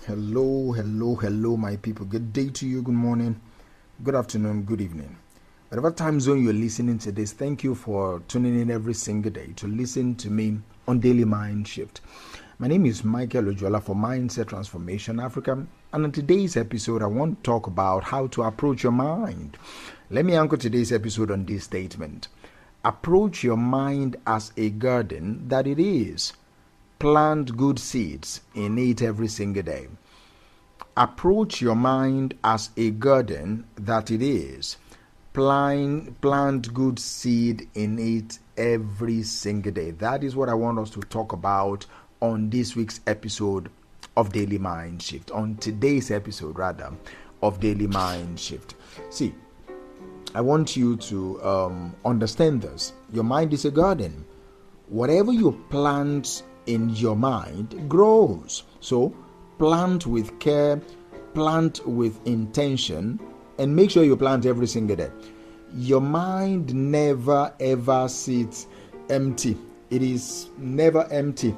Hello, my people. Good day to you, good morning, good afternoon, good evening. Whatever time zone you're listening to this, thank you for tuning in every single day to listen to me on Daily Mind Shift. My name is Michael Ojola for Mindset Transformation Africa, and in today's episode, I want to talk about how to approach your mind. Let me anchor today's episode on this statement. Approach your mind as a garden that it is. Plant good seeds in it every single day. Approach your mind as a garden that it is. Plant good seed in it every single day. That is what I want us to talk about on this week's episode of Daily Mind Shift. On today's episode, rather, of Daily Mind Shift. See, I want you to understand this. Your mind is a garden. Whatever you plant in your mind grows. So plant with care, plant with intention, and make sure you plant every single day. Your mind never ever sits empty. It is never empty.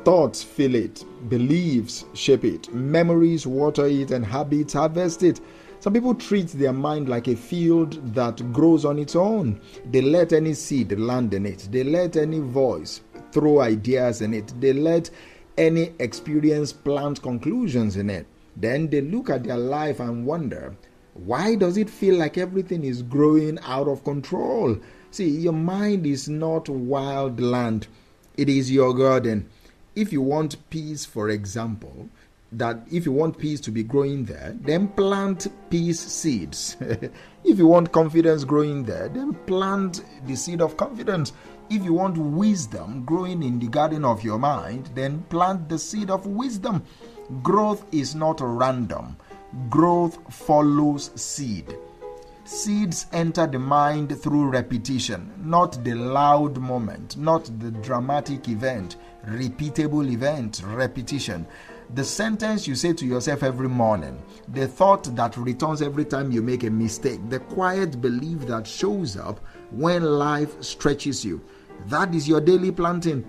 Thoughts fill it, beliefs shape it, memories water it, and habits harvest it. Some people treat their mind like a field that grows on its own. They let any seed land in it. They let any voice throw ideas in it. They let any experience plant conclusions in it. Then they look at their life and wonder, why does it feel like everything is growing out of control? See, your mind is not wild land. It is your garden. If you want peace, for example, that if you want peace to be growing there, then plant peace seeds. If you want confidence growing there, then plant the seed of confidence. If you want wisdom growing in the garden of your mind, then plant the seed of wisdom. Growth is not random. Growth follows seed. Seeds enter the mind through repetition, not the loud moment, not the dramatic event, repeatable event, repetition. The sentence you say to yourself every morning, the thought that returns every time you make a mistake, the quiet belief that shows up when life stretches you. That is your daily planting.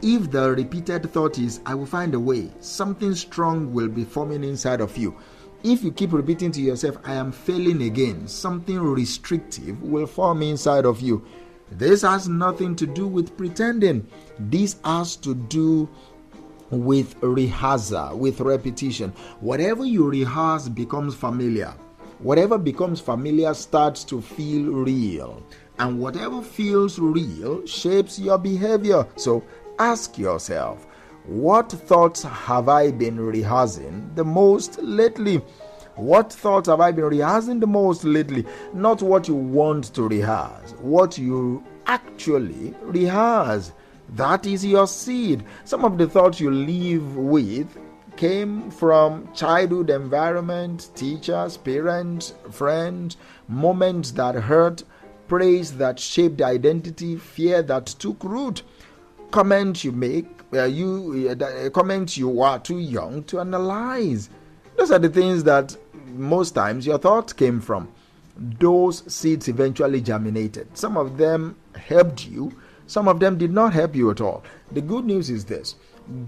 If the repeated thought is, I will find a way, something strong will be forming inside of you. If you keep repeating to yourself, I am failing again, something restrictive will form inside of you. This has nothing to do with pretending. This has to do with rehearsal, with repetition. Whatever you rehearse becomes familiar. Whatever becomes familiar starts to feel real. And whatever feels real shapes your behavior. So ask yourself, what thoughts have I been rehearsing the most lately? What thoughts have I been rehearsing the most lately? Not what you want to rehearse, what you actually rehearse. That is your seed. Some of the thoughts you live with came from childhood environment, teachers, parents, friends, moments that hurt, praise that shaped identity, fear that took root, comments you make, comments you are too young to analyze. Those are the things that most times your thoughts came from. Those seeds eventually germinated. Some of them helped you. Some of them did not help you at all. The good news is this.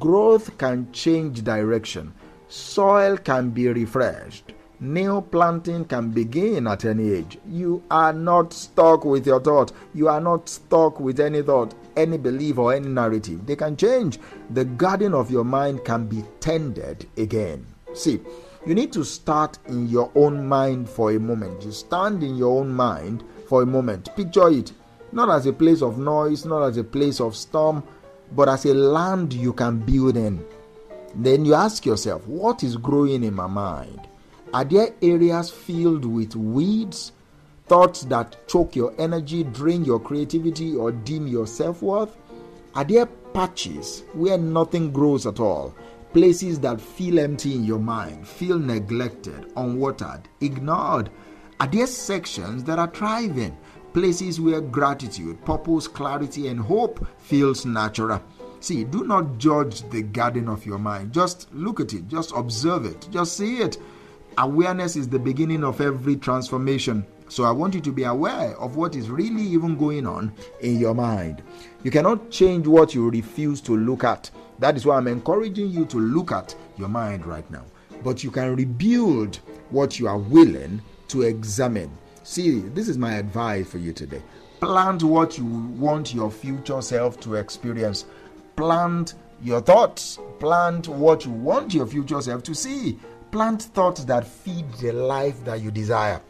Growth can change direction. Soil can be refreshed. New planting can begin at any age. You are not stuck with your thought. You are not stuck with any thought, any belief, or any narrative. They can change. The garden of your mind can be tended again. See, you need to start in your own mind for a moment. You stand in your own mind for a moment. Picture it. Not as a place of noise, not as a place of storm, but as a land you can build in. Then you ask yourself, what is growing in my mind? Are there areas filled with weeds, thoughts that choke your energy, drain your creativity, or dim your self-worth? Are there patches where nothing grows at all? Places that feel empty in your mind, feel neglected, unwatered, ignored? Are there sections that are thriving? Places where gratitude, purpose, clarity, and hope feels natural. See, do not judge the garden of your mind. Just look at it. Just observe it. Just see it. Awareness is the beginning of every transformation. So I want you to be aware of what is really even going on in your mind. You cannot change what you refuse to look at. That is why I'm encouraging you to look at your mind right now. But you can rebuild what you are willing to examine. See, this is my advice for you today. Plant what you want your future self to experience. Plant your thoughts. Plant what you want your future self to see. Plant thoughts that feed the life that you desire.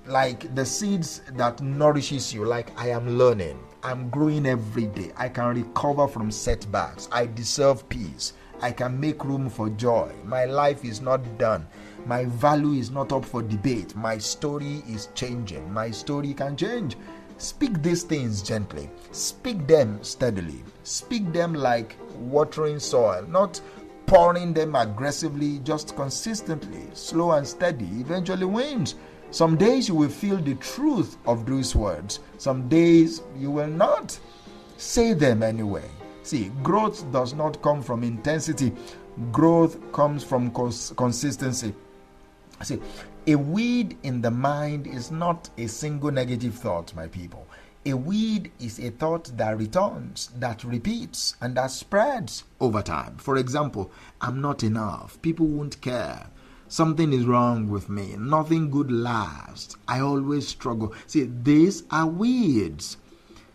Like the seeds that nourishes you. Like, I am learning. I'm growing every day. I can recover from setbacks. I deserve peace. I can make room for joy. My life is not done. My value is not up for debate. My story is changing. My story can change. Speak these things gently. Speak them steadily. Speak them like watering soil, not pouring them aggressively, just consistently. Slow and steady eventually wins. Some days you will feel the truth of those words. Some days you will not. Say them anyway. See, growth does not come from intensity. Growth comes from consistency. See, a weed in the mind is not a single negative thought, my people. A weed is a thought that returns, that repeats, and that spreads over time. For example, I'm not enough. People won't care. Something is wrong with me. Nothing good lasts. I always struggle. See, these are weeds.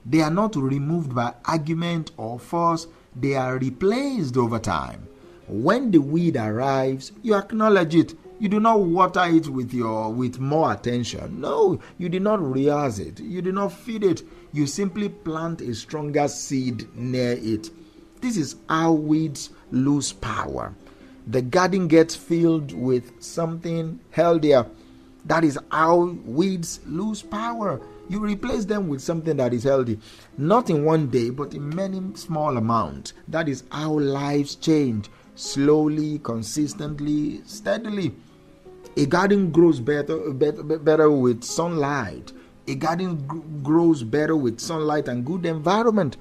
They are not removed by argument or force. They are replaced over time. When the weed arrives, you acknowledge it. You do not water it with more attention. No, you do not rehearse it. You do not feed it. You simply plant a stronger seed near it. This is how weeds lose power. The garden gets filled with something healthier. That is how weeds lose power. You replace them with something that is healthy. Not in one day, but in many small amounts. That is how lives change. Slowly, consistently, steadily. A garden grows better with sunlight. A garden grows better with sunlight and good environment.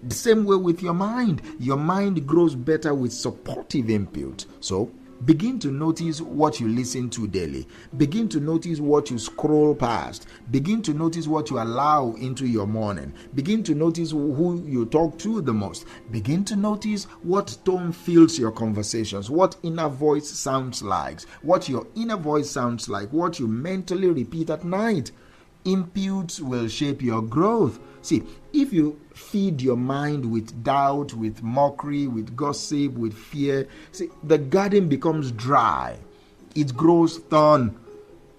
The same way with your mind. Your mind grows better with supportive input. So, begin to notice what you listen to daily. Begin to notice what you scroll past. Begin to notice what you allow into your morning. Begin to notice who you talk to the most. Begin to notice what tone fills your conversations. What inner voice sounds like. What your inner voice sounds like. What you mentally repeat at night. Inputs will shape your growth. See, if you feed your mind with doubt, with mockery, with gossip, with fear, see, the garden becomes dry. It grows thorn.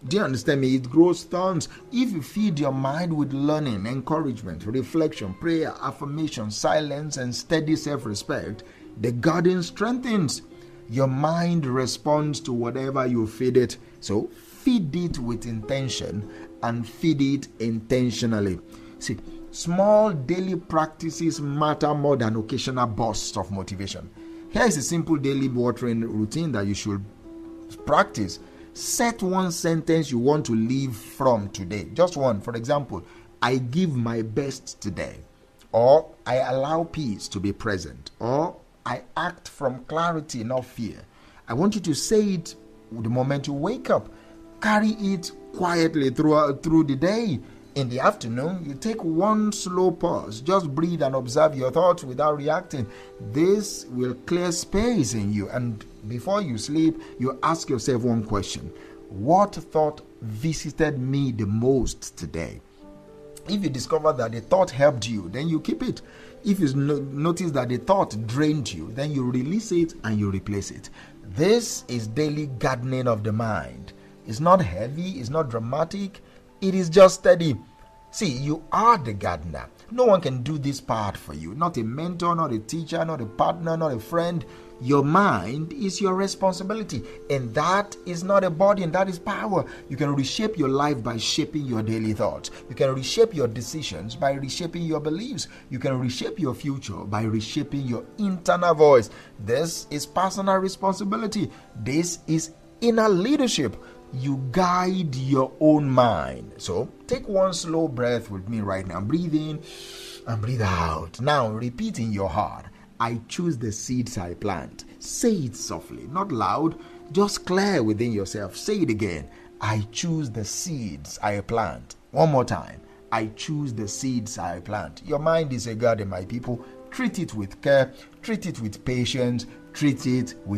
Do you understand me? It grows thorns. If you feed your mind with learning, encouragement, reflection, prayer, affirmation, silence, and steady self-respect, the garden strengthens. Your mind responds to whatever you feed it. So feed it with intention and feed it intentionally. See, small daily practices matter more than occasional bursts of motivation. Here is a simple daily watering routine that you should practice. Set one sentence you want to live from today. Just one. For example, I give my best today. Or I allow peace to be present. Or I act from clarity, not fear. I want you to say it the moment you wake up. Carry it quietly through the day. In the afternoon, you take one slow pause. Just breathe and observe your thoughts without reacting. This will clear space in you. And before you sleep, you ask yourself one question. What thought visited me the most today? If you discover that the thought helped you, then you keep it. If you notice that the thought drained you, then you release it and you replace it. This is daily gardening of the mind. It's not heavy, it's not dramatic, it is just steady. See, you are the gardener. No one can do this part for you. Not a mentor, not a teacher, not a partner, not a friend. Your mind is your responsibility. And that is not a burden, that is power. You can reshape your life by shaping your daily thoughts. You can reshape your decisions by reshaping your beliefs. You can reshape your future by reshaping your internal voice. This is personal responsibility. This is inner leadership. You guide your own mind. So take one slow breath with me right now. Breathe in and breathe out. Now repeat in your heart. I choose the seeds I plant. Say it softly, not loud, just clear within yourself. Say it again. I choose the seeds I plant. One more time. I choose the seeds I plant. Your mind is a garden, my people. Treat it with care. treat it with patience, treat it with